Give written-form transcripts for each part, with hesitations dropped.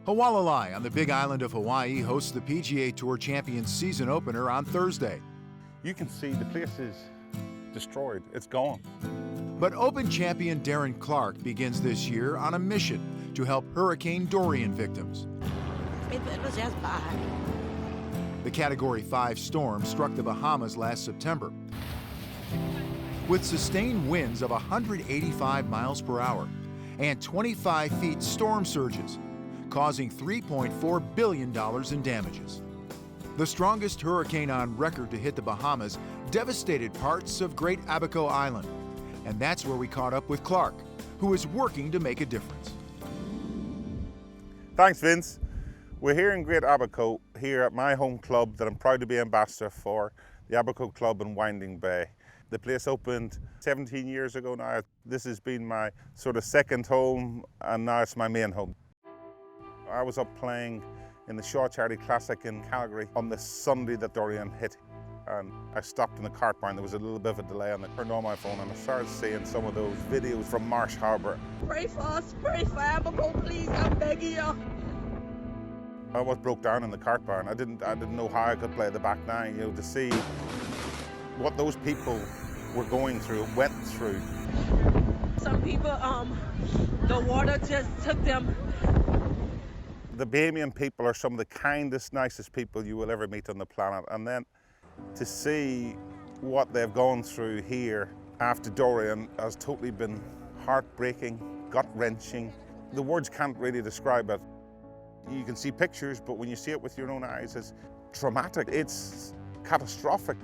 Hualalai on the Big Island of Hawaii hosts the PGA Tour Champions season opener on Thursday. You can see the place is destroyed, it's gone. But Open champion Darren begins this year on a mission to help Hurricane Dorian victims. It was just bad. The Category 5 storm struck the Bahamas last September with sustained winds of 185 miles per hour and 25 feet storm surges, causing $3.4 billion in damages. The strongest hurricane on record to hit the Bahamas devastated parts of Great Abaco Island. And that's where we caught up with Clark, who is working to make a difference. Thanks, Vince. We're here in Great Abaco, here at my home club that I'm proud to be ambassador for, the Abaco Club in Winding Bay. The place opened 17 years ago now. This has been my sort of second home, and now it's my main home. I was up playing in the Shaw Charity Classic in Calgary on the Sunday that Dorian hit. And I stopped in the cart barn. There was a little bit of a delay, and I turned on my phone and I started seeing some of those videos from Marsh Harbour. Pray for us, pray for Abaco, please, I'm begging you. I almost broke down in the cart barn. I didn't know how I could play the back nine, to see what those people were going through, went through. Some people, the water just took them. The Bahamian people are some of the kindest, nicest people you will ever meet on the planet. And then to see what they've gone through here after Dorian has totally been heartbreaking, gut-wrenching. The words can't really describe it. You can see pictures, but when you see it with your own eyes, it's traumatic, it's catastrophic.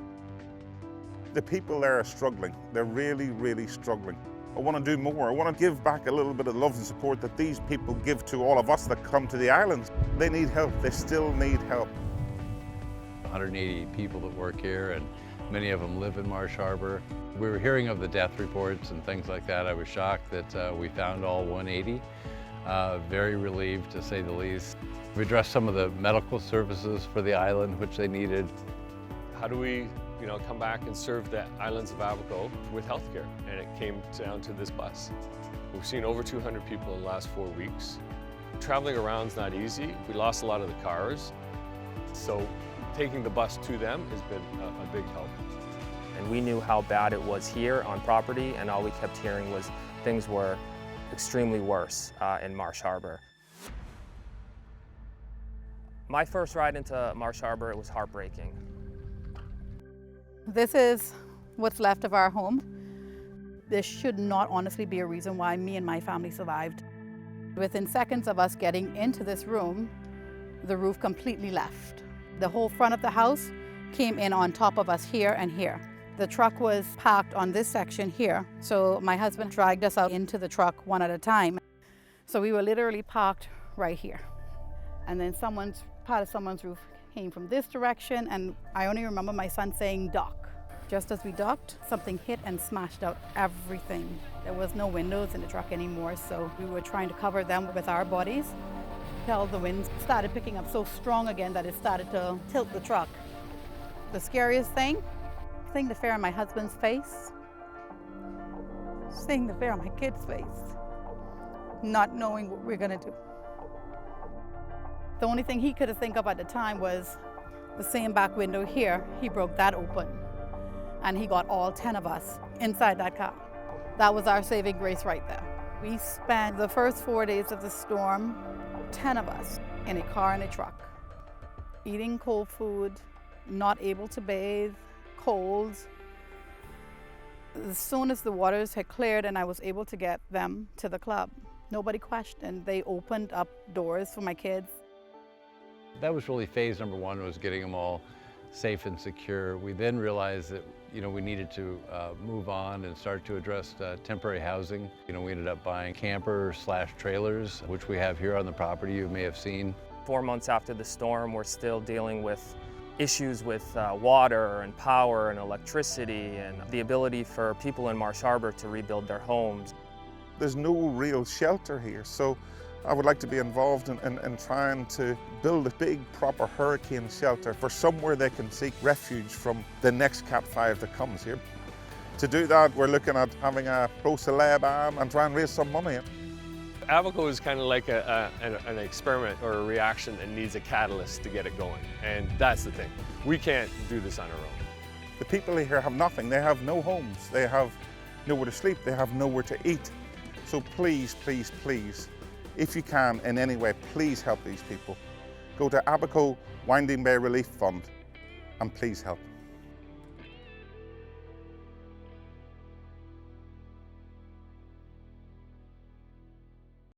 The people there are struggling. They're really, really struggling. I want to do more. I want to give back a little bit of love and support that these people give to all of us that come to the islands. They need help. They still need help. 180 people that work here, and many of them live in Marsh Harbour. We were hearing of the death reports and things like that. I was shocked that we found all 180. Very relieved, to say the least. We addressed some of the medical services for the island, which they needed. How do we, come back and serve the islands of Abaco with healthcare? And it came down to this bus. We've seen over 200 people in the last 4 weeks. Traveling around's not easy. We lost a lot of the cars. So taking the bus to them has been a big help. And we knew how bad it was here on property, and all we kept hearing was things were extremely worse in Marsh Harbour. My first ride into Marsh Harbour, it was heartbreaking. This is what's left of our home. This should not honestly be a reason why me and my family survived. Within seconds of us getting into this room, the roof completely left. The whole front of the house came in on top of us here and here. The truck was parked on this section here, so my husband dragged us out into the truck one at a time. So we were literally parked right here. And then part of someone's roof came from this direction, and I only remember my son saying, "Dock." Just as we docked, something hit and smashed out everything. There was no windows in the truck anymore, so we were trying to cover them with our bodies until the wind started picking up so strong again that it started to tilt the truck. The scariest thing, seeing the fear on my husband's face, seeing the fear on my kid's face, not knowing what we're gonna do. The only thing he could have think of at the time was the same back window here. He broke that open, and he got all 10 of us inside that car. That was our saving grace right there. We spent the first 4 days of the storm, 10 of us in a car and a truck, eating cold food, not able to bathe, cold. As soon as the waters had cleared and I was able to get them to the club, nobody questioned. They opened up doors for my kids. That was really phase number one, was getting them all safe and secure. We then realized that we needed to move on and start to address temporary housing. We ended up buying campers/trailers, which we have here on the property, you may have seen. 4 months after the storm, we're still dealing with issues with water and power and electricity and the ability for people in Marsh Harbour to rebuild their homes. There's no real shelter here, so I would like to be involved in trying to build a big proper hurricane shelter for somewhere they can seek refuge from the next Cat 5 that comes here. To do that, we're looking at having a close to lab arm and try and raise some money. Abaco is kind of like an experiment or a reaction that needs a catalyst to get it going. And that's the thing. We can't do this on our own. The people here have nothing. They have no homes. They have nowhere to sleep. They have nowhere to eat. So please, please, please, if you can in any way, please help these people. Go to Abaco Winding Bay Relief Fund and please help.